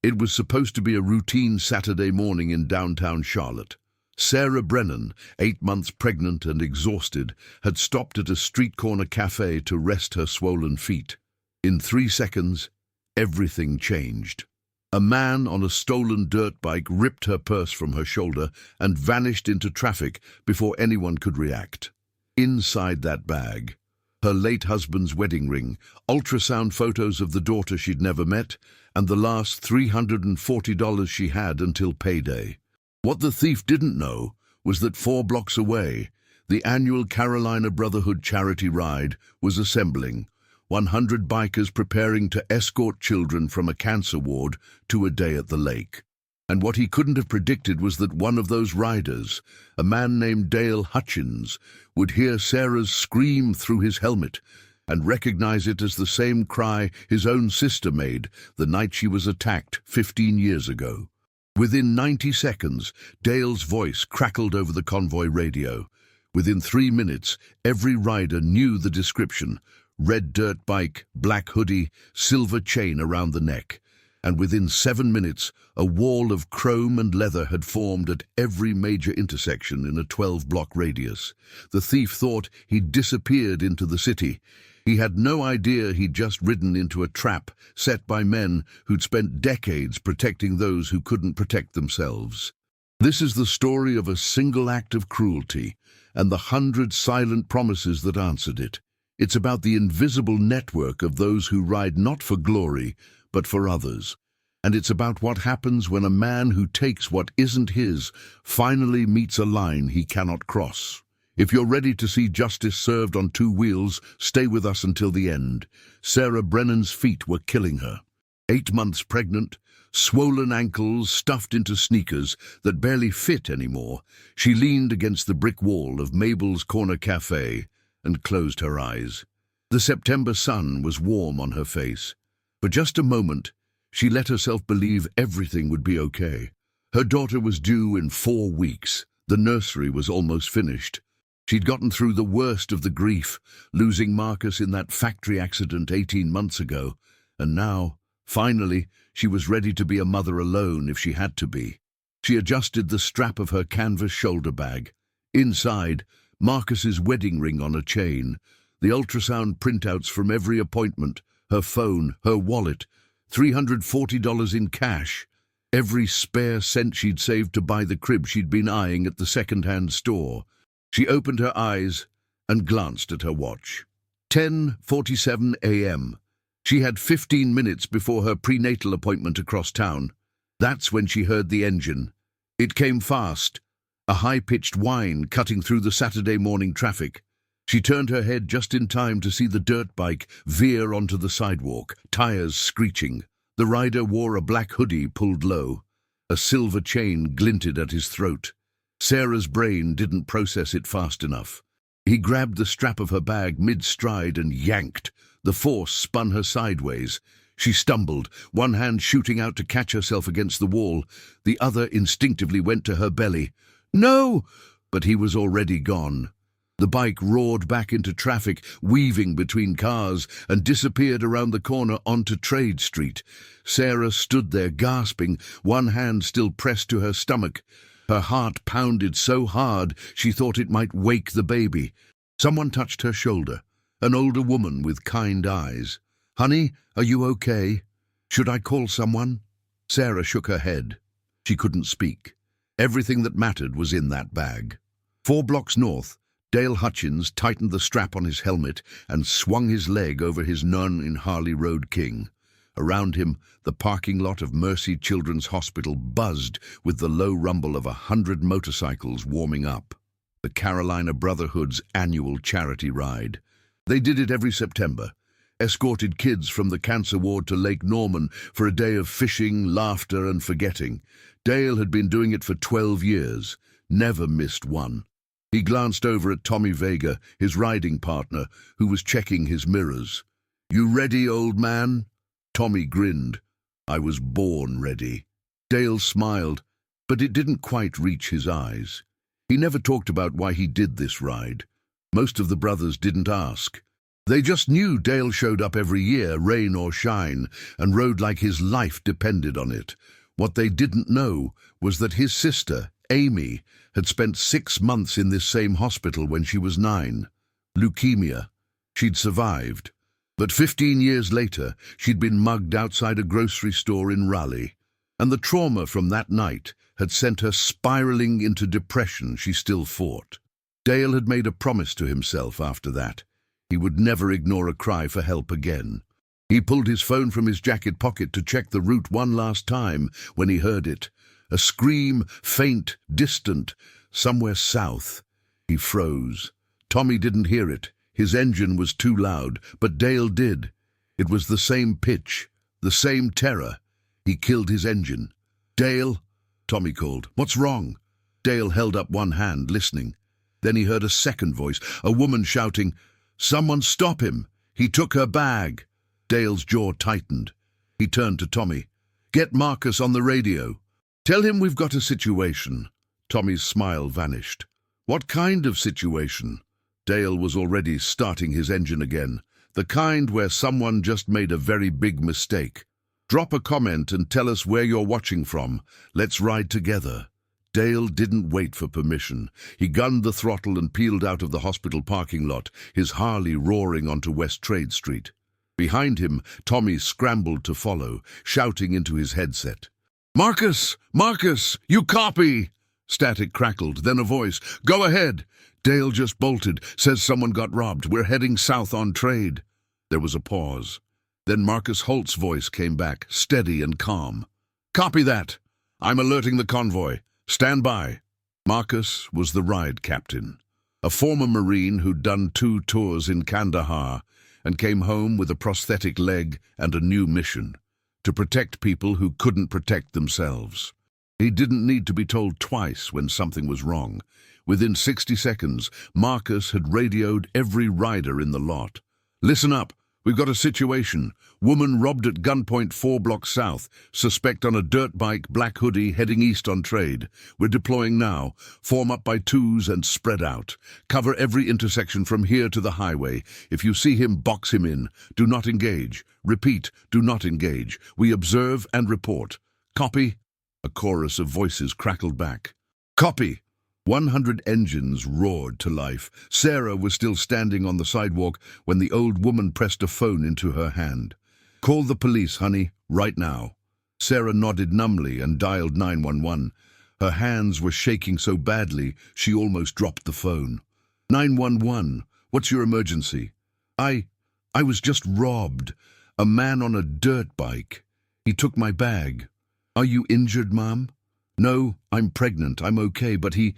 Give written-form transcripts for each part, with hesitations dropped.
It was supposed to be a routine Saturday morning in downtown Charlotte. Sarah Brennan, 8 months pregnant and exhausted, had stopped at a street corner cafe to rest her swollen feet. In 3 seconds, everything changed. A man on a stolen dirt bike ripped her purse from her shoulder and vanished into traffic before anyone could react. Inside that bag, her late husband's wedding ring, ultrasound photos of the daughter she'd never met, and the last $340 she had until payday. What the thief didn't know was that 4 blocks away, the annual Carolina Brotherhood charity ride was assembling, 100 bikers preparing to escort children from a cancer ward to a day at the lake. And what he couldn't have predicted was that one of those riders, a man named Dale Hutchins, would hear Sarah's scream through his helmet and recognize it as the same cry his own sister made the night she was attacked 15 years ago. Within 90 seconds, Dale's voice crackled over the convoy radio. Within 3 minutes, every rider knew the description: red dirt bike, black hoodie, silver chain around the neck. And within 7 minutes, a wall of chrome and leather had formed at every major intersection in a 12-block radius. The thief thought he'd disappeared into the city. He had no idea he'd just ridden into a trap set by men who'd spent decades protecting those who couldn't protect themselves. This is the story of a single act of cruelty and the 100 silent promises that answered it. It's about the invisible network of those who ride not for glory, but for others. And it's about what happens when a man who takes what isn't his finally meets a line he cannot cross. If you're ready to see justice served on 2 wheels, stay with us until the end. Sarah Brennan's feet were killing her. 8 months pregnant, swollen ankles stuffed into sneakers that barely fit anymore, she leaned against the brick wall of Mabel's Corner Cafe and closed her eyes. The September sun was warm on her face. For just a moment, she let herself believe everything would be okay. Her daughter was due in 4 weeks. The nursery was almost finished. She'd gotten through the worst of the grief, losing Marcus in that factory accident 18 months ago, and now, finally, she was ready to be a mother alone if she had to be. She adjusted the strap of her canvas shoulder bag. Inside, Marcus's wedding ring on a chain, the ultrasound printouts from every appointment, her phone, her wallet, $340 in cash, every spare cent she'd saved to buy the crib she'd been eyeing at the second-hand store. She opened her eyes and glanced at her watch. 10:47 a.m. She had 15 minutes before her prenatal appointment across town. That's when she heard the engine. It came fast, a high-pitched whine cutting through the Saturday morning traffic. She turned her head just in time to see the dirt bike veer onto the sidewalk, tires screeching. The rider wore a black hoodie pulled low. A silver chain glinted at his throat. Sarah's brain didn't process it fast enough. He grabbed the strap of her bag mid-stride and yanked. The force spun her sideways. She stumbled, one hand shooting out to catch herself against the wall. The other instinctively went to her belly. "No!" But he was already gone. The bike roared back into traffic, weaving between cars, and disappeared around the corner onto Trade Street. Sarah stood there gasping, one hand still pressed to her stomach. Her heart pounded so hard she thought it might wake the baby. Someone touched her shoulder, an older woman with kind eyes. "Honey, are you okay? Should I call someone?" Sarah shook her head. She couldn't speak. Everything that mattered was in that bag. 4 blocks north, Dale Hutchins tightened the strap on his helmet and swung his leg over his nun in Harley Road King. Around him, the parking lot of Mercy Children's Hospital buzzed with the low rumble of 100 motorcycles warming up. The Carolina Brotherhood's annual charity ride. They did it every September, escorted kids from the cancer ward to Lake Norman for a day of fishing, laughter, and forgetting. Dale had been doing it for 12 years, never missed one. He glanced over at Tommy Vega, his riding partner, who was checking his mirrors. "You ready, old man?" Tommy grinned. "I was born ready." Dale smiled, but it didn't quite reach his eyes. He never talked about why he did this ride. Most of the brothers didn't ask. They just knew Dale showed up every year, rain or shine, and rode like his life depended on it. What they didn't know was that his sister, Amy, had spent 6 months in this same hospital when she was 9. Leukemia. She'd survived. But 15 years later, she'd been mugged outside a grocery store in Raleigh. And the trauma from that night had sent her spiraling into depression. She still fought. Dale had made a promise to himself after that. He would never ignore a cry for help again. He pulled his phone from his jacket pocket to check the route one last time when he heard it. A scream, faint, distant, somewhere south. He froze. Tommy didn't hear it. His engine was too loud, but Dale did. It was the same pitch, the same terror. He killed his engine. "Dale," Tommy called. "What's wrong?" Dale held up one hand, listening. Then he heard a second voice, a woman shouting, "Someone stop him! He took her bag!" Dale's jaw tightened. He turned to Tommy. "Get Marcus on the radio. Tell him we've got a situation." Tommy's smile vanished. "What kind of situation?" Dale was already starting his engine again. "The kind where someone just made a very big mistake. Drop a comment and tell us where you're watching from. Let's ride together." Dale didn't wait for permission. He gunned the throttle and peeled out of the hospital parking lot, his Harley roaring onto West Trade Street. Behind him, Tommy scrambled to follow, shouting into his headset. "Marcus! Marcus! You copy!" Static crackled, then a voice. "Go ahead! Dale just bolted. Says someone got robbed. We're heading south on Trade." There was a pause. Then Marcus Holt's voice came back, steady and calm. "Copy that. I'm alerting the convoy. Stand by." Marcus was the ride captain, a former Marine who'd done 2 tours in Kandahar and came home with a prosthetic leg and a new mission: to protect people who couldn't protect themselves. He didn't need to be told twice when something was wrong. Within 60 seconds, Marcus had radioed every rider in the lot. "Listen up. We've got a situation. Woman robbed at gunpoint 4 blocks south. Suspect on a dirt bike, black hoodie, heading east on Trade. We're deploying now. Form up by 2s and spread out. Cover every intersection from here to the highway. If you see him, box him in. Do not engage. Repeat, do not engage. We observe and report. Copy?" A chorus of voices crackled back. "Copy!" 100 engines roared to life. Sarah was still standing on the sidewalk when the old woman pressed a phone into her hand. "Call the police, honey, right now." Sarah nodded numbly and dialed 911. Her hands were shaking so badly she almost dropped the phone. "911, what's your emergency?" I was just robbed. A man on a dirt bike. He took my bag." "Are you injured, Mom?" "No, I'm pregnant. I'm okay, but he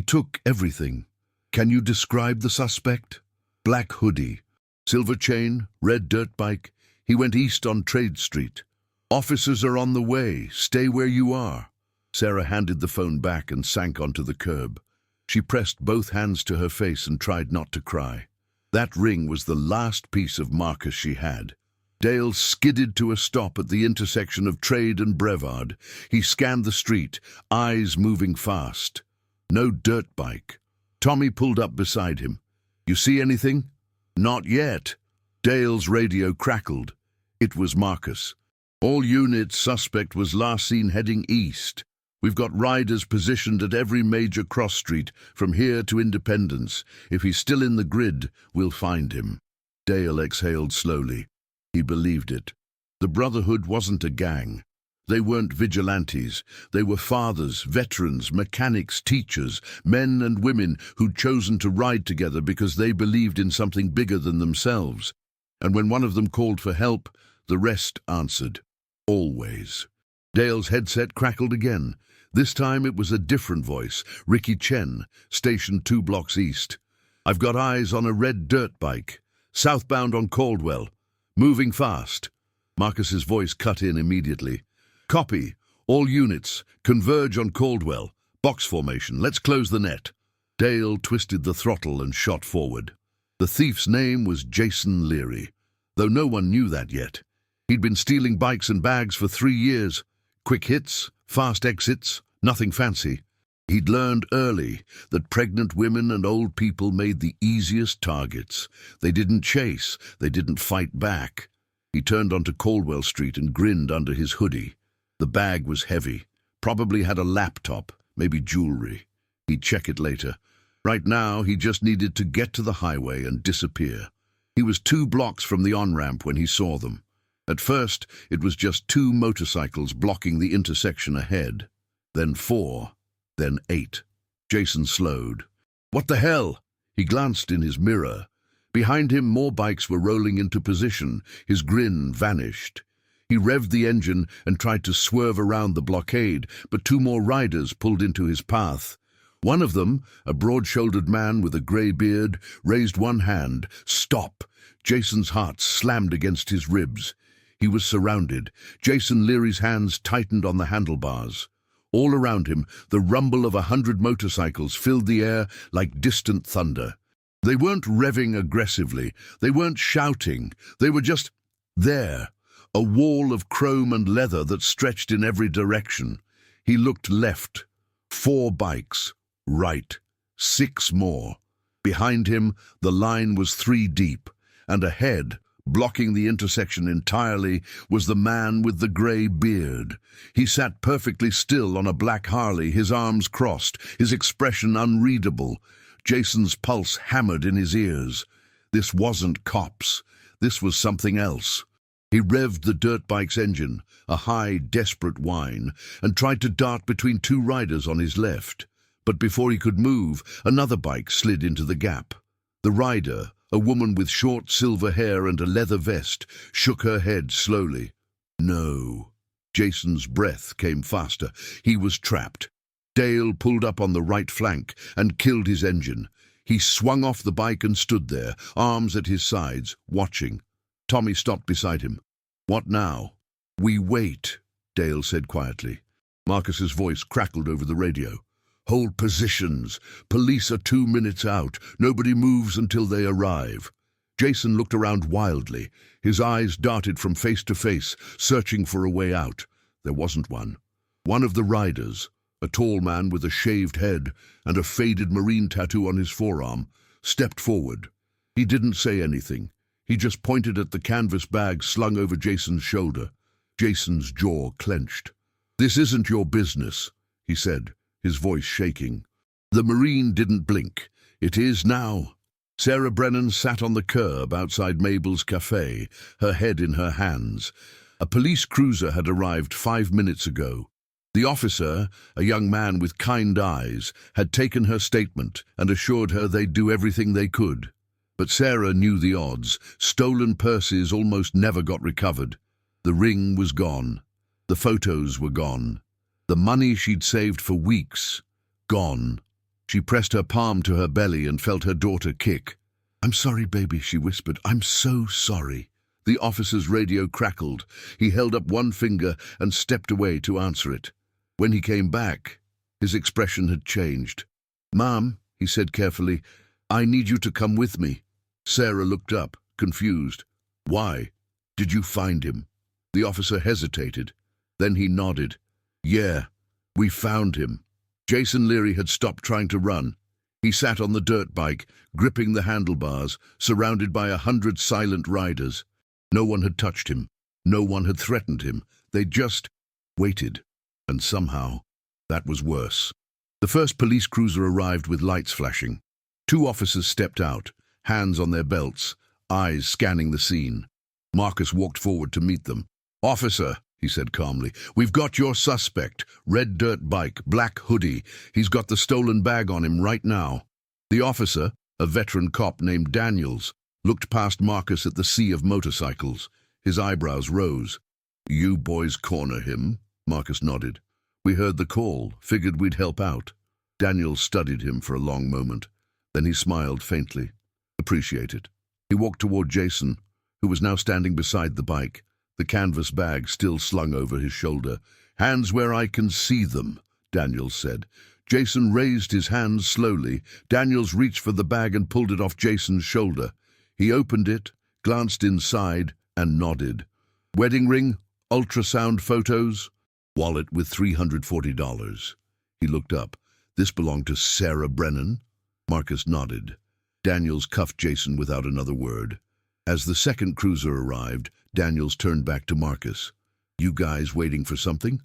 took everything." "Can you describe the suspect?" "Black hoodie, silver chain, red dirt bike. He went east on Trade Street." "Officers are on the way. Stay where you are." Sarah handed the phone back and sank onto the curb. She pressed both hands to her face and tried not to cry. That ring was the last piece of Marcus she had. Dale skidded to a stop at the intersection of Trade and Brevard. He scanned the street, eyes moving fast. No dirt bike. Tommy pulled up beside him. "You see anything?" "Not yet." Dale's radio crackled. It was Marcus. "All units, suspect was last seen heading east. We've got riders positioned at every major cross street, from here to Independence. If he's still in the grid, we'll find him." Dale exhaled slowly. He believed it. The Brotherhood wasn't a gang. They weren't vigilantes. They were fathers, veterans, mechanics, teachers, men and women who'd chosen to ride together because they believed in something bigger than themselves. And when one of them called for help, the rest answered. Always. Dale's headset crackled again. This time it was a different voice, Ricky Chen, stationed 2 blocks east. "I've got eyes on a red dirt bike, southbound on Caldwell. Moving fast." Marcus's voice cut in immediately. "Copy. All units, converge on Caldwell. Box formation. Let's close the net." Dale twisted the throttle and shot forward. The thief's name was Jason Leary, though no one knew that yet. He'd been stealing bikes and bags for 3 years. Quick hits, fast exits, nothing fancy. He'd learned early that pregnant women and old people made the easiest targets. They didn't chase, they didn't fight back. He turned onto Caldwell Street and grinned under his hoodie. The bag was heavy, probably had a laptop, maybe jewelry. He'd check it later. Right now, he just needed to get to the highway and disappear. He was 2 blocks from the on-ramp when he saw them. At first, it was just 2 motorcycles blocking the intersection ahead. Then 4, then 8. Jason slowed. What the hell? He glanced in his mirror. Behind him, more bikes were rolling into position. His grin vanished. He revved the engine and tried to swerve around the blockade, but 2 more riders pulled into his path. One of them, a broad-shouldered man with a grey beard, raised one hand. Stop! Jason's heart slammed against his ribs. He was surrounded. Jason Leary's hands tightened on the handlebars. All around him, the rumble of 100 motorcycles filled the air like distant thunder. They weren't revving aggressively. They weren't shouting. They were just there, a wall of chrome and leather that stretched in every direction. He looked left. 4 bikes. Right. 6 more. Behind him, the line was 3 deep, and ahead, blocking the intersection entirely, was the man with the grey beard. He sat perfectly still on a black Harley, his arms crossed, his expression unreadable. Jason's pulse hammered in his ears. This wasn't cops. This was something else. He revved the dirt bike's engine, a high, desperate whine, and tried to dart between 2 riders on his left. But before he could move, another bike slid into the gap. The rider, a woman with short silver hair and a leather vest, shook her head slowly. No. Jason's breath came faster. He was trapped. Dale pulled up on the right flank and killed his engine. He swung off the bike and stood there, arms at his sides, watching. Tommy stopped beside him. What now? We wait, Dale said quietly. Marcus's voice crackled over the radio. Hold positions. Police are 2 minutes out. Nobody moves until they arrive. Jason looked around wildly. His eyes darted from face to face, searching for a way out. There wasn't one. One of the riders, a tall man with a shaved head and a faded marine tattoo on his forearm, stepped forward. He didn't say anything. He just pointed at the canvas bag slung over Jason's shoulder. Jason's jaw clenched. This isn't your business, he said, his voice shaking. The Marine didn't blink. It is now. Sarah Brennan sat on the curb outside Mabel's cafe, her head in her hands. A police cruiser had arrived 5 minutes ago. The officer, a young man with kind eyes, had taken her statement and assured her they'd do everything they could. But Sarah knew the odds. Stolen purses almost never got recovered. The ring was gone. The photos were gone. The money she'd saved for weeks, gone. She pressed her palm to her belly and felt her daughter kick. I'm sorry, baby, she whispered. I'm so sorry. The officer's radio crackled. He held up one finger and stepped away to answer it. When he came back, his expression had changed. Mom, he said carefully, I need you to come with me. Sarah looked up, confused. Why? Did you find him? The officer hesitated. Then he nodded. Yeah, we found him. Jason Leary had stopped trying to run. He sat on the dirt bike, gripping the handlebars, surrounded by 100 silent riders. No one had touched him. No one had threatened him. They just waited. And somehow, that was worse. The first police cruiser arrived with lights flashing. 2 officers stepped out, hands on their belts, eyes scanning the scene. Marcus walked forward to meet them. Officer, he said calmly, we've got your suspect. Red dirt bike, black hoodie. He's got the stolen bag on him right now. The officer, a veteran cop named Daniels, looked past Marcus at the sea of motorcycles. His eyebrows rose. You boys corner him? Marcus nodded. We heard the call, figured we'd help out. Daniels studied him for a long moment. Then he smiled faintly. Appreciate it. He walked toward Jason, who was now standing beside the bike, the canvas bag still slung over his shoulder. Hands where I can see them, Daniels said. Jason raised his hands slowly. Daniels reached for the bag and pulled it off Jason's shoulder. He opened it, glanced inside, and nodded. Wedding ring? Ultrasound photos? Wallet with $340. He looked up. This belonged to Sarah Brennan? Marcus nodded. Daniels cuffed Jason without another word. As the second cruiser arrived, Daniels turned back to Marcus. You guys waiting for something?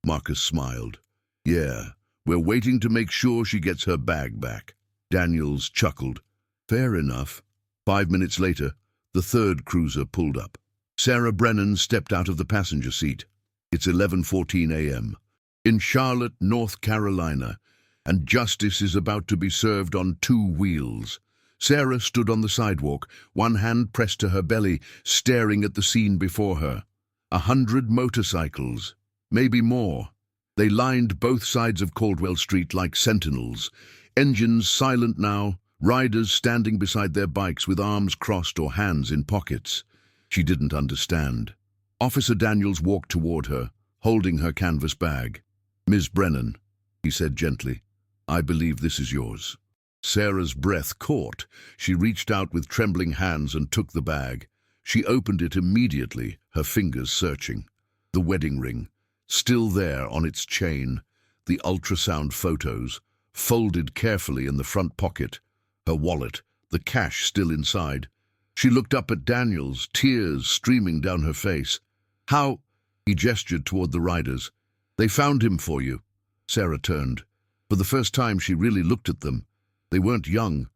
Marcus smiled. Yeah, we're waiting to make sure she gets her bag back. Daniels chuckled. Fair enough. 5 minutes later, the third cruiser pulled up. Sarah Brennan stepped out of the passenger seat. It's 11:14 a.m. in Charlotte, North Carolina, and justice is about to be served on 2 wheels. Sarah stood on the sidewalk, one hand pressed to her belly, staring at the scene before her. 100 motorcycles, maybe more. They lined both sides of Caldwell Street like sentinels, engines silent now, riders standing beside their bikes with arms crossed or hands in pockets. She didn't understand. Officer Daniels walked toward her, holding her canvas bag. Ms. Brennan, he said gently, I believe this is yours. Sarah's breath caught. She reached out with trembling hands and took the bag. She opened it immediately, her fingers searching. The wedding ring, still there on its chain, the ultrasound photos, folded carefully in the front pocket, her wallet, the cash still inside. She looked up at Daniels, tears streaming down her face. How? He gestured toward the riders. They found him for you. Sarah turned. For the first time she really looked at them. They weren't young.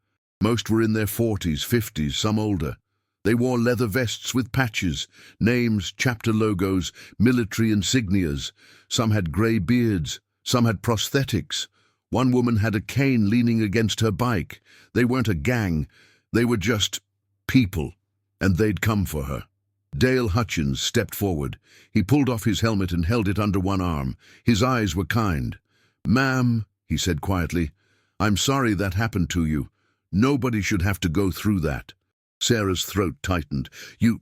Most were in their 40s, 50s, some older. They wore leather vests with patches, names, chapter logos, military insignias. Some had grey beards. Some had prosthetics. One woman had a cane leaning against her bike. They weren't a gang. They were just people. And they'd come for her. Dale Hutchins stepped forward. He pulled off his helmet and held it under one arm. His eyes were kind. Ma'am, he said quietly, I'm sorry that happened to you. Nobody should have to go through that. Sarah's throat tightened. You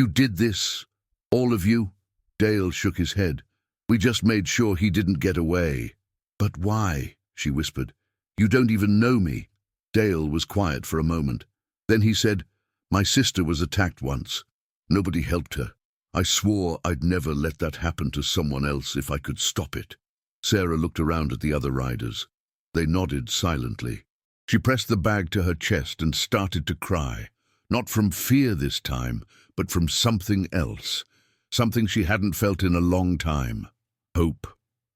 did this? All of you? Dale shook his head. We just made sure he didn't get away. But why? She whispered. You don't even know me. Dale was quiet for a moment. Then he said, My sister was attacked once. Nobody helped her. I swore I'd never let that happen to someone else if I could stop it. Sarah looked around at the other riders. They nodded silently. She pressed the bag to her chest and started to cry. Not from fear this time, but from something else. Something she hadn't felt in a long time. Hope.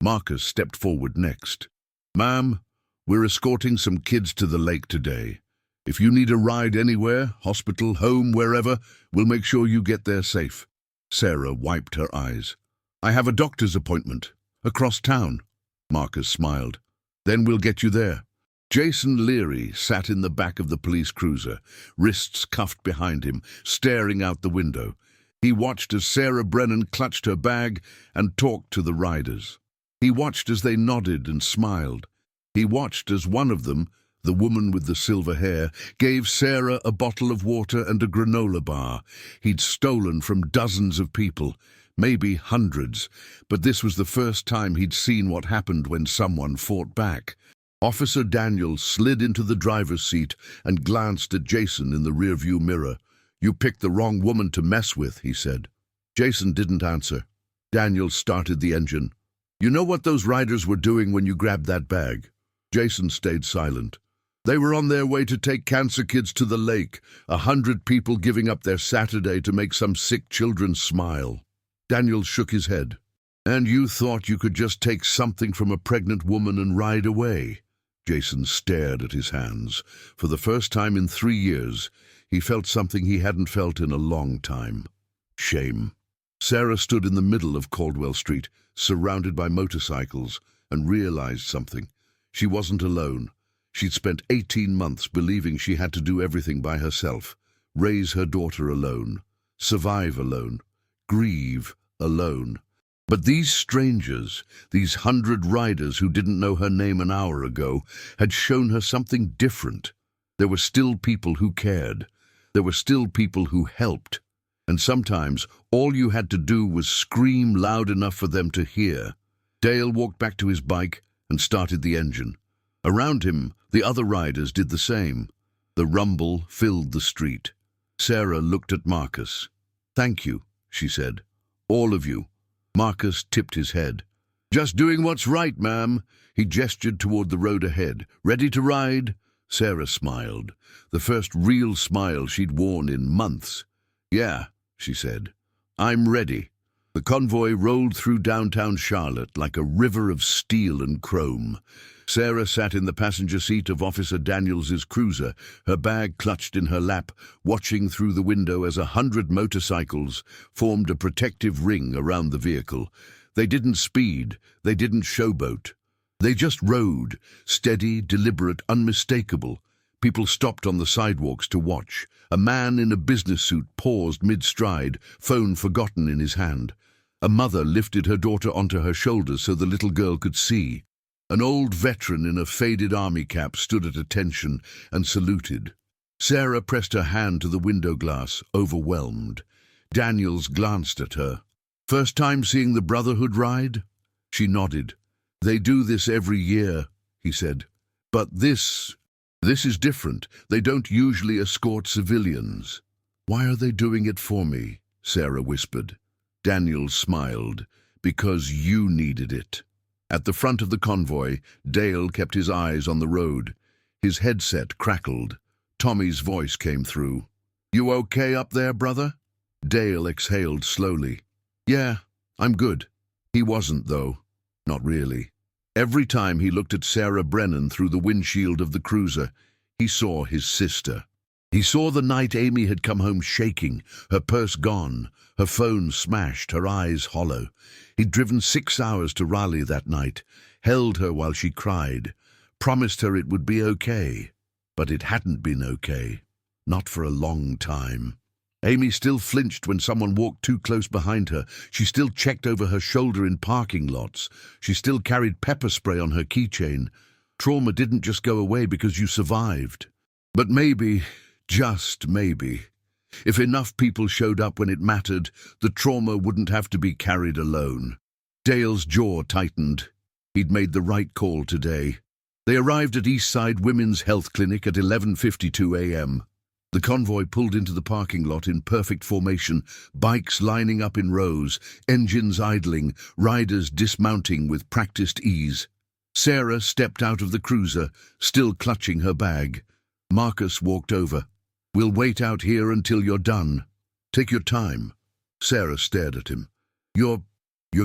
Marcus stepped forward next. Ma'am, we're escorting some kids to the lake today. If you need a ride anywhere, hospital, home, wherever, we'll make sure you get there safe. Sarah wiped her eyes. I have a doctor's appointment. Across town. Marcus smiled. Then we'll get you there. Jason Leary sat in the back of the police cruiser, wrists cuffed behind him, staring out the window. He watched as Sarah Brennan clutched her bag and talked to the riders. He watched as they nodded and smiled. He watched as one of them, the woman with the silver hair, gave Sarah a bottle of water and a granola bar he'd stolen from dozens of people, maybe hundreds, but this was the first time he'd seen what happened when someone fought back. Officer Daniels slid into the driver's seat and glanced at Jason in the rearview mirror. You picked the wrong woman to mess with, he said. Jason didn't answer. Daniels started the engine. You know what those riders were doing when you grabbed that bag? Jason stayed silent. They were on their way to take cancer kids to the lake, 100 people giving up their Saturday to make some sick children smile. Daniels shook his head. And you thought you could just take something from a pregnant woman and ride away? Jason stared at his hands. For the first time in 3 years, he felt something he hadn't felt in a long time. Shame. Sarah stood in the middle of Caldwell Street, surrounded by motorcycles, and realized something. She wasn't alone. She'd spent 18 months believing she had to do everything by herself, raise her daughter alone, survive alone, grieve alone. But these strangers, these 100 riders who didn't know her name an hour ago, had shown her something different. There were still people who cared. There were still people who helped. And sometimes all you had to do was scream loud enough for them to hear. Dale walked back to his bike and started the engine. Around him, the other riders did the same. The rumble filled the street. Sarah looked at Marcus. Thank you, she said. All of you. Marcus tipped his head. Just doing what's right, ma'am. He gestured toward the road ahead. Ready to ride? Sarah smiled, the first real smile she'd worn in months. Yeah, she said. I'm ready. The convoy rolled through downtown Charlotte like a river of steel and chrome. Sarah sat in the passenger seat of Officer Daniels's cruiser, her bag clutched in her lap, watching through the window as 100 motorcycles formed a protective ring around the vehicle. They didn't speed, they didn't showboat. They just rode, steady, deliberate, unmistakable. People stopped on the sidewalks to watch. A man in a business suit paused mid-stride, phone forgotten in his hand. A mother lifted her daughter onto her shoulders so the little girl could see. An old veteran in a faded army cap stood at attention and saluted. Sarah pressed her hand to the window glass, overwhelmed. Daniels glanced at her. First time seeing the Brotherhood ride? She nodded. They do this every year, he said. But this is different. They don't usually escort civilians. Why are they doing it for me? Sarah whispered. Daniels smiled. Because you needed it. At the front of the convoy, Dale kept his eyes on the road. His headset crackled. Tommy's voice came through. You okay up there, brother? Dale exhaled slowly. Yeah, I'm good. He wasn't, though. Not really. Every time he looked at Sarah Brennan through the windshield of the cruiser, he saw his sister. He saw the night Amy had come home shaking, her purse gone, her phone smashed, her eyes hollow. He'd driven 6 hours to Raleigh that night, held her while she cried, promised her it would be okay. But it hadn't been okay. Not for a long time. Amy still flinched when someone walked too close behind her. She still checked over her shoulder in parking lots. She still carried pepper spray on her keychain. Trauma didn't just go away because you survived. But maybe, just maybe, if enough people showed up when it mattered, the trauma wouldn't have to be carried alone. Dale's jaw tightened. He'd made the right call today. They arrived at Eastside Women's Health Clinic at 11:52 a.m. The convoy pulled into the parking lot in perfect formation, bikes lining up in rows, engines idling, riders dismounting with practiced ease. Sarah stepped out of the cruiser, still clutching her bag. Marcus walked over. We'll wait out here until you're done. Take your time. Sarah stared at him. You're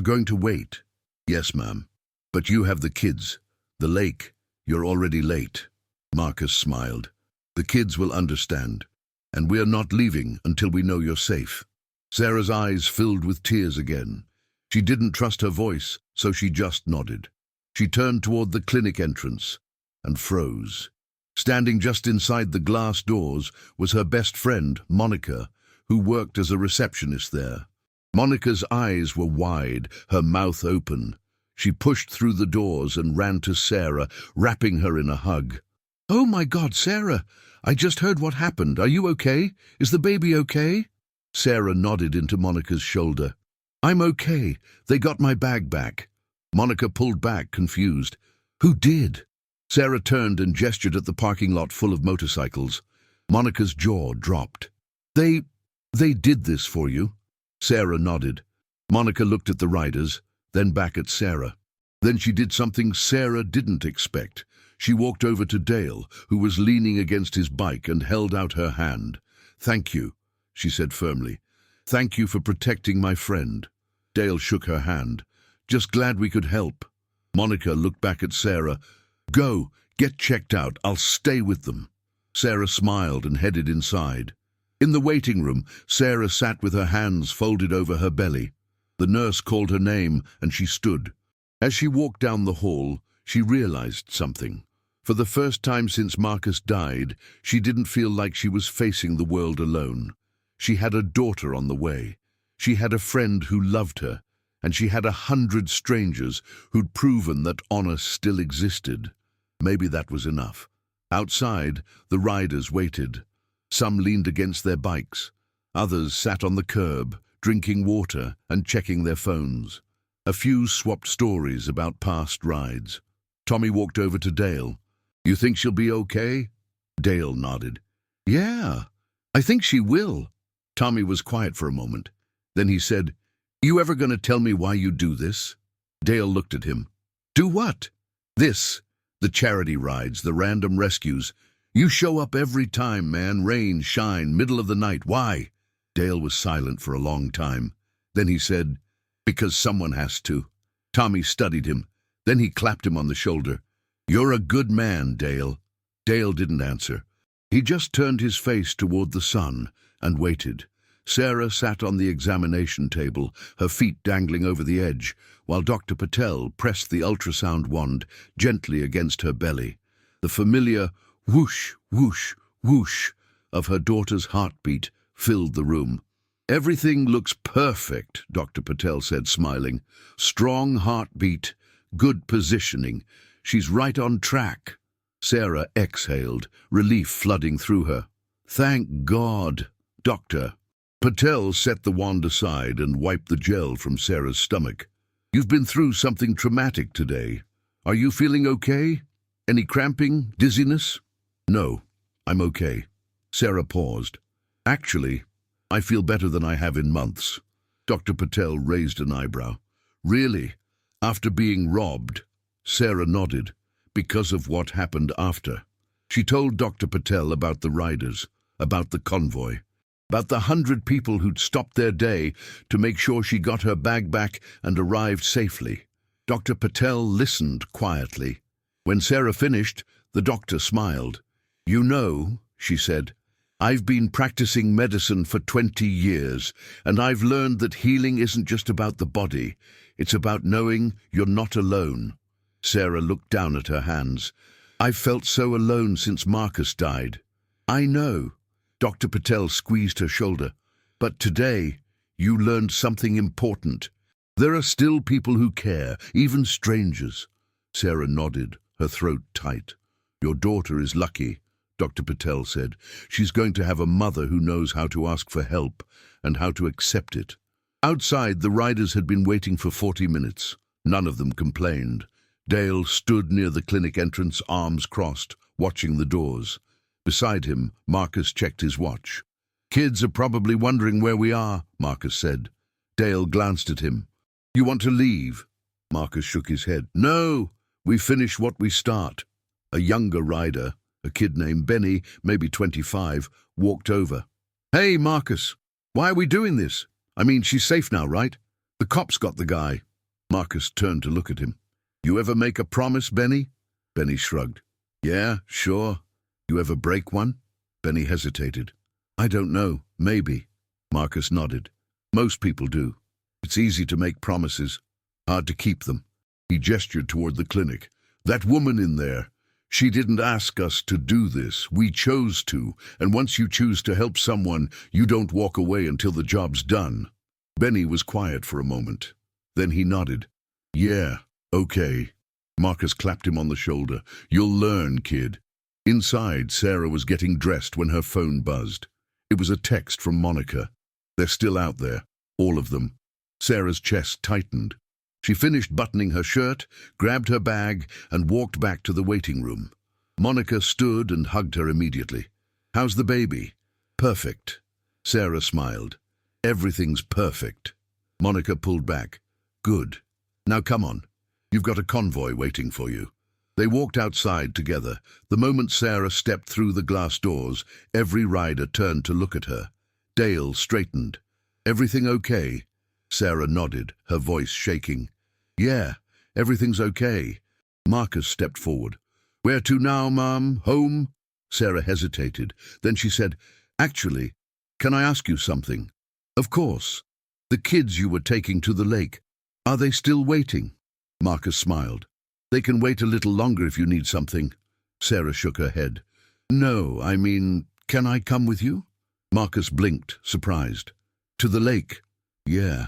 going to wait? Yes, ma'am. But you have the kids. The lake. You're already late. Marcus smiled. The kids will understand. And we're not leaving until we know you're safe. Sarah's eyes filled with tears again. She didn't trust her voice, so she just nodded. She turned toward the clinic entrance and froze. Standing just inside the glass doors was her best friend, Monica, who worked as a receptionist there. Monica's eyes were wide, her mouth open. She pushed through the doors and ran to Sarah, wrapping her in a hug. Oh my God, Sarah! I just heard what happened. Are you okay? Is the baby okay? Sarah nodded into Monica's shoulder. I'm okay. They got my bag back. Monica pulled back, confused. Who did? Sarah turned and gestured at the parking lot full of motorcycles. Monica's jaw dropped. They did this for you? Sarah nodded. Monica looked at the riders, then back at Sarah. Then she did something Sarah didn't expect. She walked over to Dale, who was leaning against his bike, and held out her hand. Thank you, she said firmly. Thank you for protecting my friend. Dale shook her hand. Just glad we could help. Monica looked back at Sarah. Go, get checked out. I'll stay with them. Sarah smiled and headed inside. In the waiting room, Sarah sat with her hands folded over her belly. The nurse called her name, and she stood. As she walked down the hall, she realized something. For the first time since Marcus died, she didn't feel like she was facing the world alone. She had a daughter on the way. She had a friend who loved her, and she had 100 strangers who'd proven that honor still existed. Maybe that was enough. Outside, the riders waited. Some leaned against their bikes. Others sat on the curb, drinking water and checking their phones. A few swapped stories about past rides. Tommy walked over to Dale. You think she'll be okay? Dale nodded. Yeah, I think she will. Tommy was quiet for a moment. Then he said, You ever gonna tell me why you do this? Dale looked at him. Do what? This. The charity rides, the random rescues. You show up every time, man. Rain, shine, middle of the night. Why? Dale was silent for a long time. Then he said, because someone has to. Tommy studied him. Then he clapped him on the shoulder. You're a good man, Dale. Dale didn't answer. He just turned his face toward the sun and waited. Sarah sat on the examination table, her feet dangling over the edge, while Dr. Patel pressed the ultrasound wand gently against her belly. The familiar whoosh, whoosh, whoosh of her daughter's heartbeat filled the room. Everything looks perfect, Dr. Patel said, smiling. Strong heartbeat, good positioning. She's right on track. Sarah exhaled, relief flooding through her. Thank God, Doctor. Patel set the wand aside and wiped the gel from Sarah's stomach. You've been through something traumatic today. Are you feeling okay? Any cramping, dizziness? No, I'm okay. Sarah paused. Actually, I feel better than I have in months. Dr. Patel raised an eyebrow. Really? After being robbed? Sarah nodded. Because of what happened after. She told Dr. Patel about the riders, about the convoy, about the 100 people who'd stopped their day to make sure she got her bag back and arrived safely. Dr. Patel listened quietly. When Sarah finished, the doctor smiled. You know, she said, I've been practicing medicine for 20 years, and I've learned that healing isn't just about the body. It's about knowing you're not alone. Sarah looked down at her hands. I've felt so alone since Marcus died. I know. Dr. Patel squeezed her shoulder. But today, you learned something important. There are still people who care, even strangers. Sarah nodded, her throat tight. Your daughter is lucky, Dr. Patel said. She's going to have a mother who knows how to ask for help and how to accept it. Outside, the riders had been waiting for 40 minutes. None of them complained. Dale stood near the clinic entrance, arms crossed, watching the doors. Beside him, Marcus checked his watch. Kids are probably wondering where we are, Marcus said. Dale glanced at him. You want to leave? Marcus shook his head. No, we finish what we start. A younger rider, a kid named Benny, maybe 25, walked over. Hey, Marcus, why are we doing this? I mean, she's safe now, right? The cops got the guy. Marcus turned to look at him. You ever make a promise, Benny? Benny shrugged. Yeah, sure. You ever break one? Benny hesitated. I don't know, maybe. Marcus nodded. Most people do. It's easy to make promises, hard to keep them. He gestured toward the clinic. That woman in there, she didn't ask us to do this. We chose to, and once you choose to help someone, you don't walk away until the job's done. Benny was quiet for a moment. Then he nodded. Yeah. Okay. Marcus clapped him on the shoulder. You'll learn, kid. Inside, Sarah was getting dressed when her phone buzzed. It was a text from Monica. They're still out there, all of them. Sarah's chest tightened. She finished buttoning her shirt, grabbed her bag, and walked back to the waiting room. Monica stood and hugged her immediately. How's the baby? Perfect. Sarah smiled. Everything's perfect. Monica pulled back. Good. Now come on. You've got a convoy waiting for you. They walked outside together. The moment Sarah stepped through the glass doors, every rider turned to look at her. Dale straightened. Everything okay? Sarah nodded, her voice shaking. Yeah, everything's okay. Marcus stepped forward. Where to now, Mom? Home? Sarah hesitated. Then she said, Actually, can I ask you something? Of course. The kids you were taking to the lake, are they still waiting? Marcus smiled. They can wait a little longer if you need something. Sarah shook her head. No, I mean, can I come with you? Marcus blinked, surprised. To the lake? Yeah.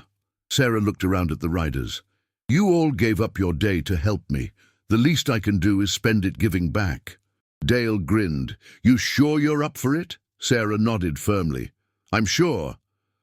Sarah looked around at the riders. You all gave up your day to help me. The least I can do is spend it giving back. Dale grinned. You sure you're up for it? Sarah nodded firmly. I'm sure.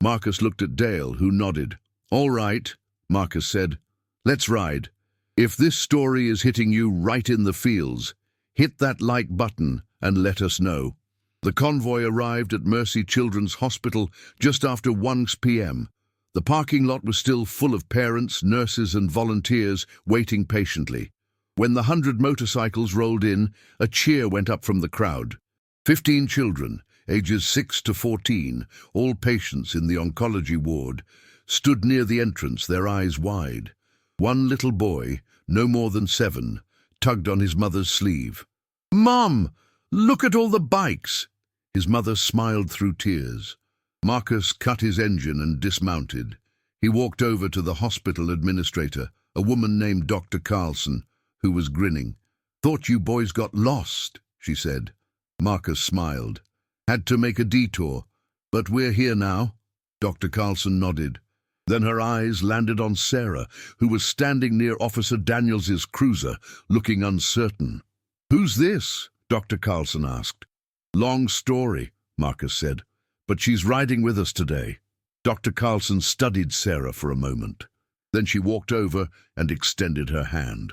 Marcus looked at Dale, who nodded. All right, Marcus said. Let's ride. If this story is hitting you right in the feels, hit that like button and let us know. The convoy arrived at Mercy Children's Hospital just after 1 p.m. The parking lot was still full of parents, nurses, and volunteers waiting patiently. When the 100 motorcycles rolled in, a cheer went up from the crowd. 15 children, ages 6 to 14, all patients in the oncology ward, stood near the entrance, their eyes wide. One little boy, no more than 7, tugged on his mother's sleeve. "Mom, look at all the bikes!" His mother smiled through tears. Marcus cut his engine and dismounted. He walked over to the hospital administrator, a woman named Dr. Carlson, who was grinning. "Thought you boys got lost," she said. Marcus smiled. "Had to make a detour, but we're here now." Dr. Carlson nodded. Then her eyes landed on Sarah, who was standing near Officer Daniels's cruiser, looking uncertain. "Who's this?" Dr. Carlson asked. "Long story," Marcus said, "but she's riding with us today." Dr. Carlson studied Sarah for a moment. Then she walked over and extended her hand.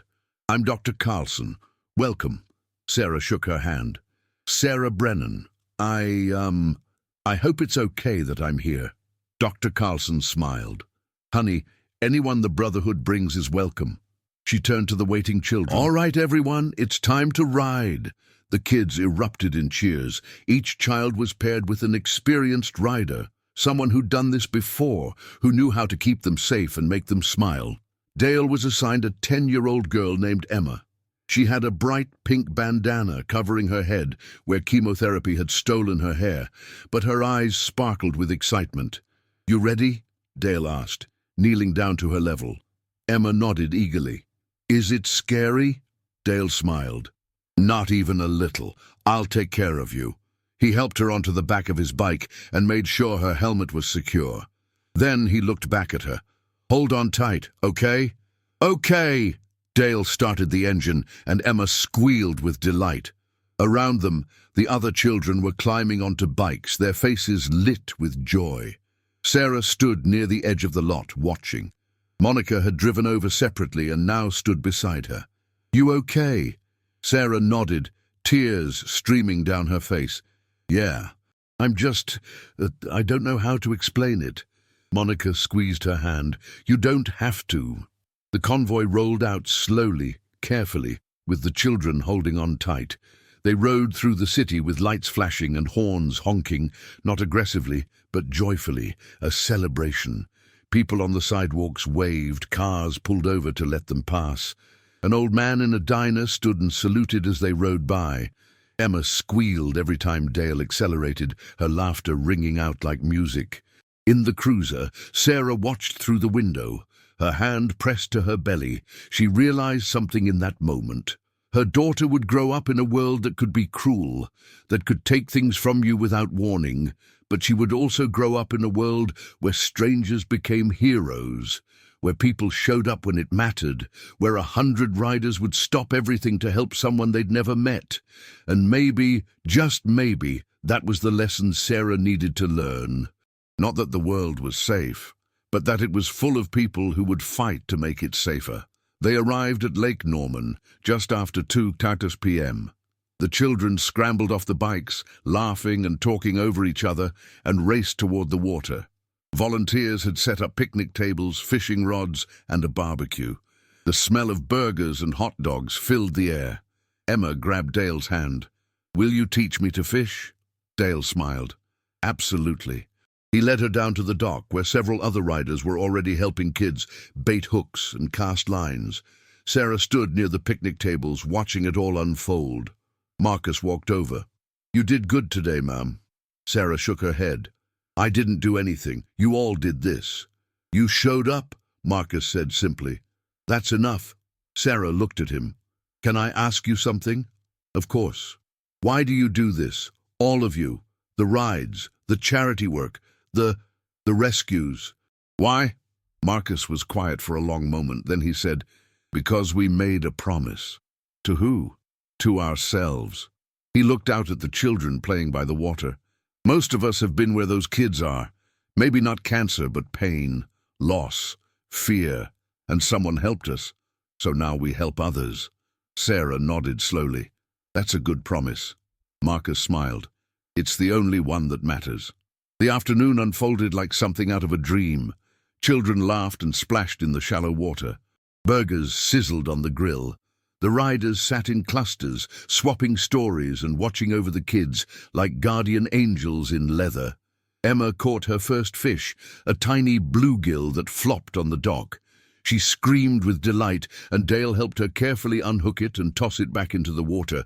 "I'm Dr. Carlson. Welcome." Sarah shook her hand. "Sarah Brennan. I hope it's okay that I'm here." Dr. Carlson smiled. "Honey, anyone the Brotherhood brings is welcome." She turned to the waiting children. "All right, everyone, it's time to ride." The kids erupted in cheers. Each child was paired with an experienced rider, someone who'd done this before, who knew how to keep them safe and make them smile. Dale was assigned a 10-year-old girl named Emma. She had a bright pink bandana covering her head where chemotherapy had stolen her hair, but her eyes sparkled with excitement. "You ready?" Dale asked, kneeling down to her level. Emma nodded eagerly. "Is it scary?" Dale smiled. "Not even a little. I'll take care of you." He helped her onto the back of his bike and made sure her helmet was secure. Then he looked back at her. "Hold on tight, okay?" "Okay!" Dale started the engine, and Emma squealed with delight. Around them, the other children were climbing onto bikes, their faces lit with joy. Sarah stood near the edge of the lot, watching. Monica had driven over separately and now stood beside her. "You okay?" Sarah nodded, tears streaming down her face. "Yeah, I don't know how to explain it." Monica squeezed her hand. "You don't have to." The convoy rolled out slowly, carefully, with the children holding on tight. They rode through the city with lights flashing and horns honking, not aggressively, but joyfully, a celebration. People on the sidewalks waved, cars pulled over to let them pass. An old man in a diner stood and saluted as they rode by. Emma squealed every time Dale accelerated, her laughter ringing out like music. In the cruiser, Sarah watched through the window. Her hand pressed to her belly. She realized something in that moment. Her daughter would grow up in a world that could be cruel, that could take things from you without warning, but she would also grow up in a world where strangers became heroes, where people showed up when it mattered, where 100 riders would stop everything to help someone they'd never met. And maybe, just maybe, that was the lesson Sarah needed to learn. Not that the world was safe, but that it was full of people who would fight to make it safer. They arrived at Lake Norman just after 2:30 p.m. The children scrambled off the bikes, laughing and talking over each other, and raced toward the water. Volunteers had set up picnic tables, fishing rods, and a barbecue. The smell of burgers and hot dogs filled the air. Emma grabbed Dale's hand. "Will you teach me to fish?" Dale smiled. "Absolutely." He led her down to the dock, where several other riders were already helping kids bait hooks and cast lines. Sarah stood near the picnic tables, watching it all unfold. Marcus walked over. "You did good today, ma'am." Sarah shook her head. "I didn't do anything. You all did this." "You showed up," Marcus said simply. "That's enough." Sarah looked at him. "Can I ask you something?" "Of course." "Why do you do this? All of you. The rides, the charity work, the rescues." "Why?" Marcus was quiet for a long moment. Then he said, "Because we made a promise." "To who?" "To ourselves." He looked out at the children playing by the water. "Most of us have been where those kids are. Maybe not cancer, but pain, loss, fear, and someone helped us. So now we help others." Sarah nodded slowly. "That's a good promise." Marcus smiled. "It's the only one that matters." The afternoon unfolded like something out of a dream. Children laughed and splashed in the shallow water. Burgers sizzled on the grill. The riders sat in clusters, swapping stories and watching over the kids like guardian angels in leather. Emma caught her first fish, a tiny bluegill that flopped on the dock. She screamed with delight, and Dale helped her carefully unhook it and toss it back into the water.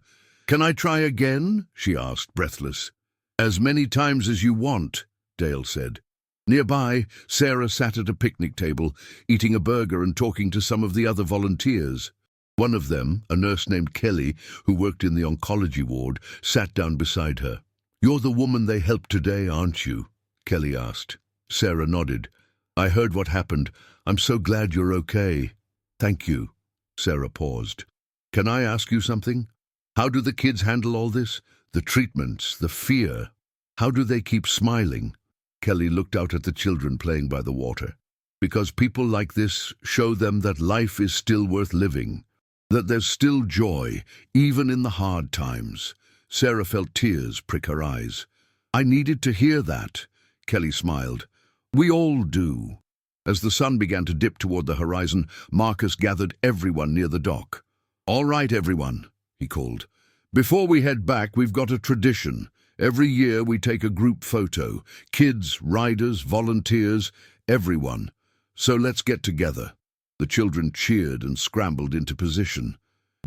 "Can I try again?" she asked, breathless. "As many times as you want," Dale said. Nearby, Sarah sat at a picnic table, eating a burger and talking to some of the other volunteers. One of them, a nurse named Kelly, who worked in the oncology ward, sat down beside her. "You're the woman they helped today, aren't you?" Kelly asked. Sarah nodded. "I heard what happened. I'm so glad you're okay." "Thank you." Sarah paused. "Can I ask you something? How do the kids handle all this? The treatments, the fear. How do they keep smiling?" Kelly looked out at the children playing by the water. "Because people like this show them that life is still worth living, that there's still joy, even in the hard times." Sarah felt tears prick her eyes. "I needed to hear that," Kelly smiled. "We all do." As the sun began to dip toward the horizon, Marcus gathered everyone near the dock. "All right, everyone," he called. "Before we head back, we've got a tradition. Every year we take a group photo. Kids, riders, volunteers, everyone. So let's get together." The children cheered and scrambled into position.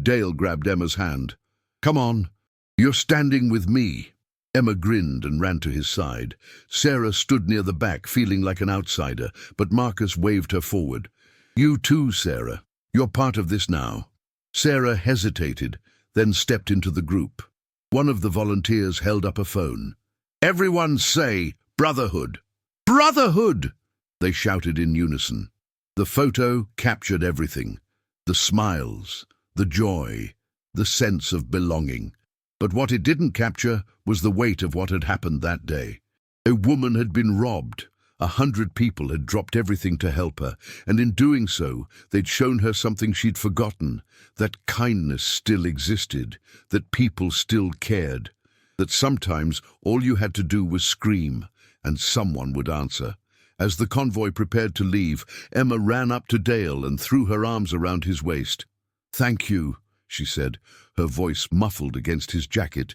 Dale grabbed Emma's hand. "Come on. You're standing with me." Emma grinned and ran to his side. Sarah stood near the back, feeling like an outsider, but Marcus waved her forward. "You too, Sarah. You're part of this now." Sarah hesitated, then stepped into the group. One of the volunteers held up a phone. "Everyone say, Brotherhood! Brotherhood!" they shouted in unison. The photo captured everything. The smiles, the joy, the sense of belonging. But what it didn't capture was the weight of what had happened that day. A woman had been robbed. 100 people had dropped everything to help her, and in doing so, they'd shown her something she'd forgotten, that kindness still existed, that people still cared, that sometimes all you had to do was scream, and someone would answer. As the convoy prepared to leave, Emma ran up to Dale and threw her arms around his waist. "Thank you," she said, her voice muffled against his jacket.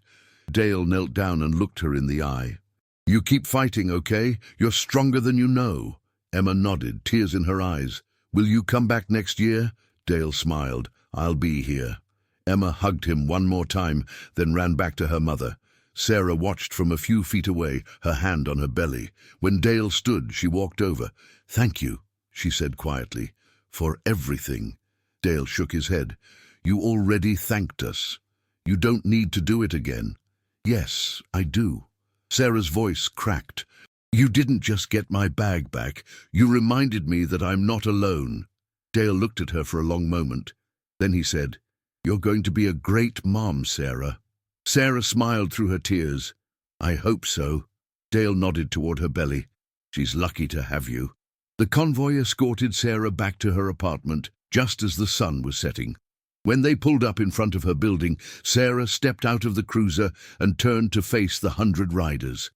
Dale knelt down and looked her in the eye. "You keep fighting, okay? You're stronger than you know." Emma nodded, tears in her eyes. "Will you come back next year?" Dale smiled. "I'll be here." Emma hugged him one more time, then ran back to her mother. Sarah watched from a few feet away, her hand on her belly. When Dale stood, she walked over. "Thank you," she said quietly, "for everything." Dale shook his head. "You already thanked us. You don't need to do it again." "Yes, I do." Sarah's voice cracked. "You didn't just get my bag back. You reminded me that I'm not alone." Dale looked at her for a long moment. Then he said, "You're going to be a great mom, Sarah." Sarah smiled through her tears. "I hope so." Dale nodded toward her belly. "She's lucky to have you." The convoy escorted Sarah back to her apartment just as the sun was setting. When they pulled up in front of her building, Sarah stepped out of the cruiser and turned to face the 100 riders.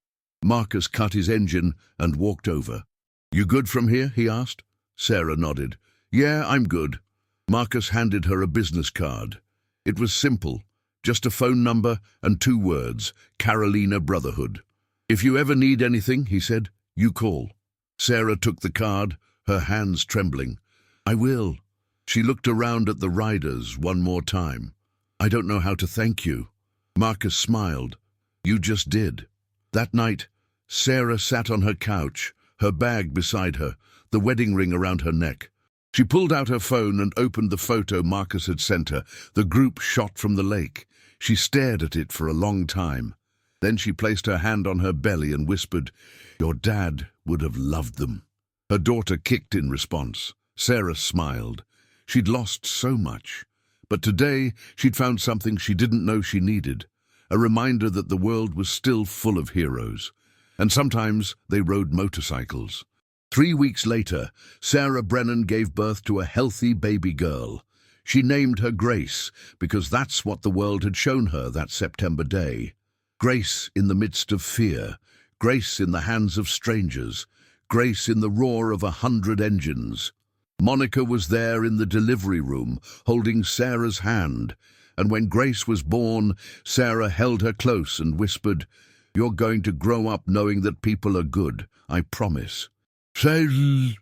Marcus cut his engine and walked over. "You good from here?" he asked. Sarah nodded. "Yeah, I'm good." Marcus handed her a business card. It was simple, just a phone number and 2 words, Carolina Brotherhood. "If you ever need anything," he said, "you call." Sarah took the card, her hands trembling. "I will." She looked around at the riders one more time. "I don't know how to thank you." Marcus smiled. "You just did." That night, Sarah sat on her couch, her bag beside her, the wedding ring around her neck. She pulled out her phone and opened the photo Marcus had sent her, the group shot from the lake. She stared at it for a long time. Then she placed her hand on her belly and whispered, "Your dad would have loved them." Her daughter kicked in response. Sarah smiled. She'd lost so much. But today she'd found something she didn't know she needed, a reminder that the world was still full of heroes. And sometimes they rode motorcycles. 3 weeks later, Sarah Brennan gave birth to a healthy baby girl. She named her Grace, because that's what the world had shown her that September day. Grace in the midst of fear, grace in the hands of strangers, Grace in the roar of 100 engines. Monica was there in the delivery room, holding Sarah's hand, and when Grace was born, Sarah held her close and whispered, "You're going to grow up knowing that people are good, I promise." 2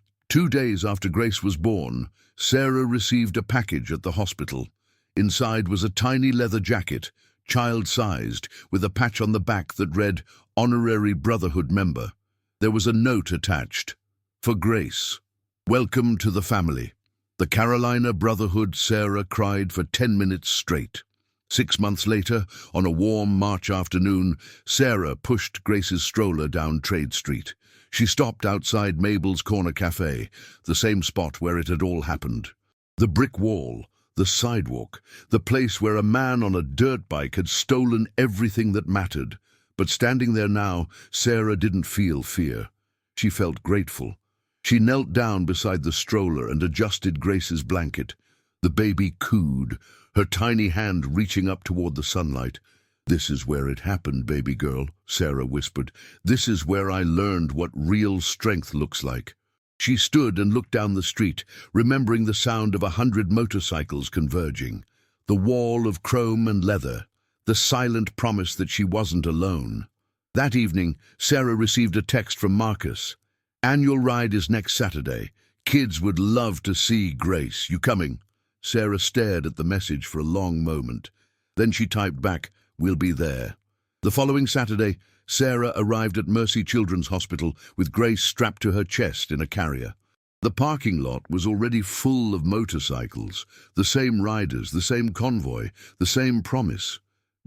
days after Grace was born, Sarah received a package at the hospital. Inside was a tiny leather jacket, child-sized, with a patch on the back that read, "Honorary Brotherhood member." There was a note attached. For Grace. "Welcome to the family." The Carolina Brotherhood. Sarah cried for 10 minutes straight. 6 months later, on a warm March afternoon, Sarah pushed Grace's stroller down Trade Street. She stopped outside Mabel's Corner Cafe, the same spot where it had all happened. The brick wall, the sidewalk, the place where a man on a dirt bike had stolen everything that mattered. But standing there now, Sarah didn't feel fear. She felt grateful. She knelt down beside the stroller and adjusted Grace's blanket. The baby cooed, her tiny hand reaching up toward the sunlight. "This is where it happened, baby girl," Sarah whispered. "This is where I learned what real strength looks like." She stood and looked down the street, remembering the sound of 100 motorcycles converging. The wall of chrome and leather. The silent promise that she wasn't alone. That evening, Sarah received a text from Marcus. "Annual ride is next Saturday. Kids would love to see Grace. You coming?" Sarah stared at the message for a long moment. Then she typed back, "We'll be there." The following Saturday, Sarah arrived at Mercy Children's Hospital with Grace strapped to her chest in a carrier. The parking lot was already full of motorcycles, the same riders, the same convoy, the same promise.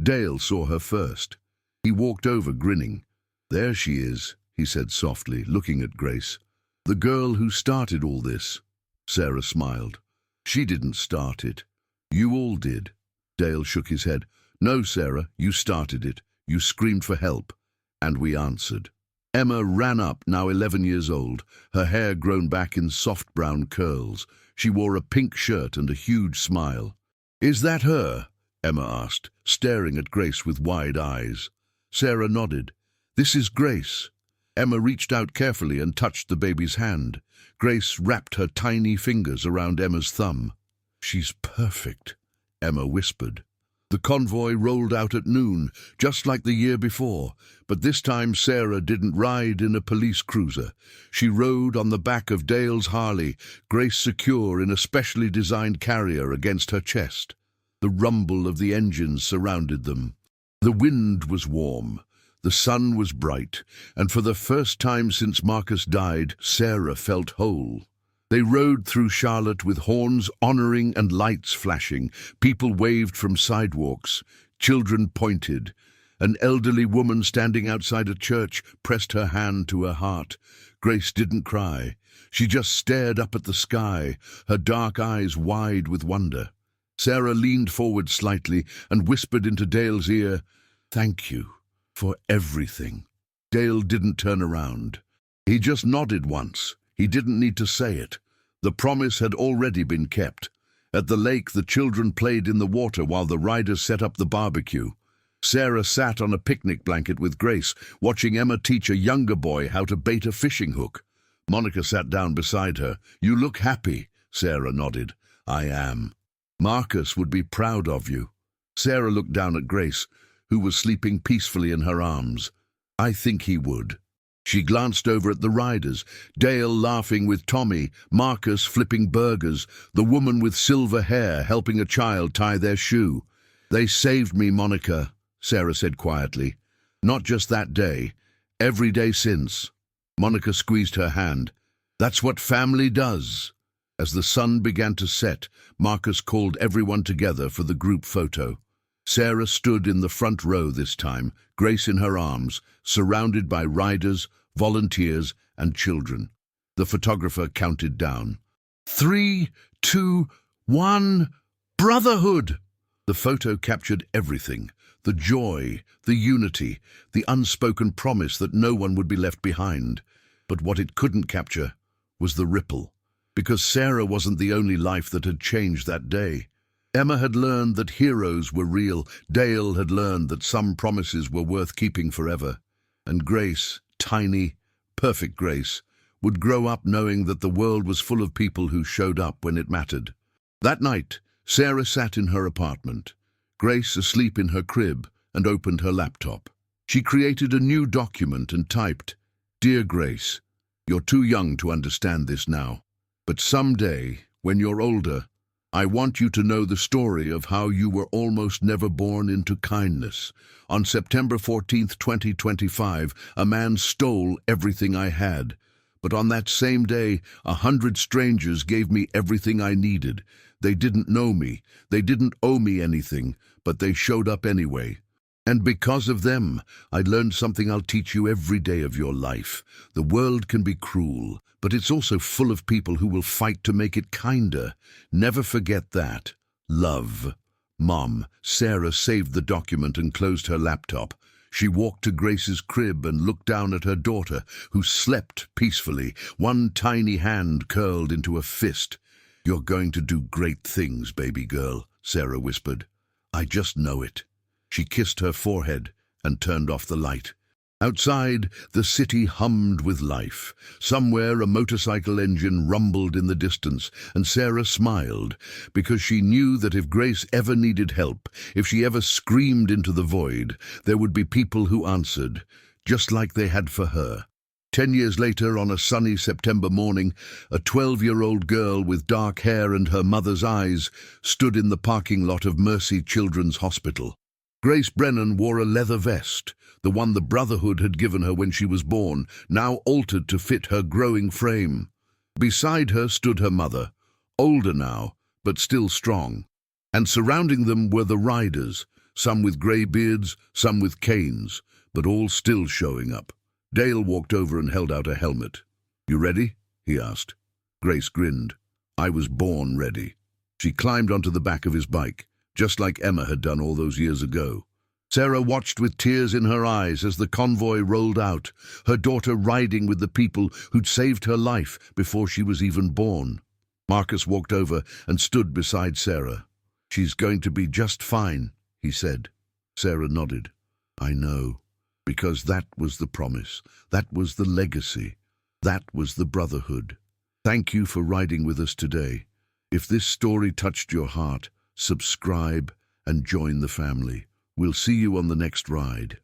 Dale saw her first. He walked over, grinning. "There she is," he said softly, looking at Grace. "The girl who started all this." Sarah smiled. "She didn't start it. You all did." Dale shook his head. "No, Sarah, you started it. You screamed for help. And we answered." Emma ran up, now 11 years old, her hair grown back in soft brown curls. She wore a pink shirt and a huge smile. "Is that her?" Emma asked, staring at Grace with wide eyes. Sarah nodded. "This is Grace." Emma reached out carefully and touched the baby's hand. Grace wrapped her tiny fingers around Emma's thumb. "She's perfect," Emma whispered. The convoy rolled out at noon, just like the year before, but this time Sarah didn't ride in a police cruiser. She rode on the back of Dale's Harley, Grace secure in a specially designed carrier against her chest. The rumble of the engines surrounded them. The wind was warm. The sun was bright, and for the first time since Marcus died, Sarah felt whole. They rode through Charlotte with horns honoring and lights flashing. People waved from sidewalks. Children pointed. An elderly woman standing outside a church pressed her hand to her heart. Grace didn't cry. She just stared up at the sky, her dark eyes wide with wonder. Sarah leaned forward slightly and whispered into Dale's ear, "Thank you for everything." Dale didn't turn around. He just nodded once. He didn't need to say it. The promise had already been kept. At the lake, the children played in the water while the riders set up the barbecue. Sarah sat on a picnic blanket with Grace, watching Emma teach a younger boy how to bait a fishing hook. Monica sat down beside her. "You look happy," Sarah nodded. "I am. Marcus would be proud of you." Sarah looked down at Grace, who was sleeping peacefully in her arms. "I think he would." She glanced over at the riders, Dale laughing with Tommy, Marcus flipping burgers, the woman with silver hair helping a child tie their shoe. "They saved me, Monica," Sarah said quietly. "Not just that day, every day since." Monica squeezed her hand. "That's what family does." As the sun began to set, Marcus called everyone together for the group photo. Sarah stood in the front row this time, Grace in her arms, surrounded by riders, volunteers, and children. The photographer counted down. 3, 2, 1, brotherhood! The photo captured everything. The joy, the unity, the unspoken promise that no one would be left behind. But what it couldn't capture was the ripple. Because Sarah wasn't the only life that had changed that day. Emma had learned that heroes were real. Dale had learned that some promises were worth keeping forever. And Grace, tiny, perfect Grace, would grow up knowing that the world was full of people who showed up when it mattered. That night, Sarah sat in her apartment, Grace asleep in her crib, and opened her laptop. She created a new document and typed, "Dear Grace, you're too young to understand this now, but someday, when you're older, I want you to know the story of how you were almost never born into kindness. On September 14th, 2025, a man stole everything I had. But on that same day, 100 strangers gave me everything I needed. They didn't know me, they didn't owe me anything, but they showed up anyway. And because of them, I learned something I'll teach you every day of your life. The world can be cruel, but it's also full of people who will fight to make it kinder. Never forget that. Love." Mom, Sarah saved the document and closed her laptop. She walked to Grace's crib and looked down at her daughter, who slept peacefully, one tiny hand curled into a fist. "You're going to do great things, baby girl," Sarah whispered. "I just know it." She kissed her forehead and turned off the light. Outside, the city hummed with life. Somewhere a motorcycle engine rumbled in the distance, and Sarah smiled, because she knew that if Grace ever needed help, if she ever screamed into the void, there would be people who answered, just like they had for her. 10 years later, on a sunny September morning, a 12-year-old girl with dark hair and her mother's eyes stood in the parking lot of Mercy Children's Hospital. Grace Brennan wore a leather vest, the one the Brotherhood had given her when she was born, now altered to fit her growing frame. Beside her stood her mother, older now, but still strong. And surrounding them were the riders, some with grey beards, some with canes, but all still showing up. Dale walked over and held out a helmet. "You ready?" he asked. Grace grinned. "I was born ready." She climbed onto the back of his bike, just like Emma had done all those years ago. Sarah watched with tears in her eyes as the convoy rolled out, her daughter riding with the people who'd saved her life before she was even born. Marcus walked over and stood beside Sarah. "She's going to be just fine," he said. Sarah nodded. "I know, because that was the promise, that was the legacy, that was the Brotherhood. Thank you for riding with us today. If this story touched your heart, subscribe and join the family. We'll see you on the next ride."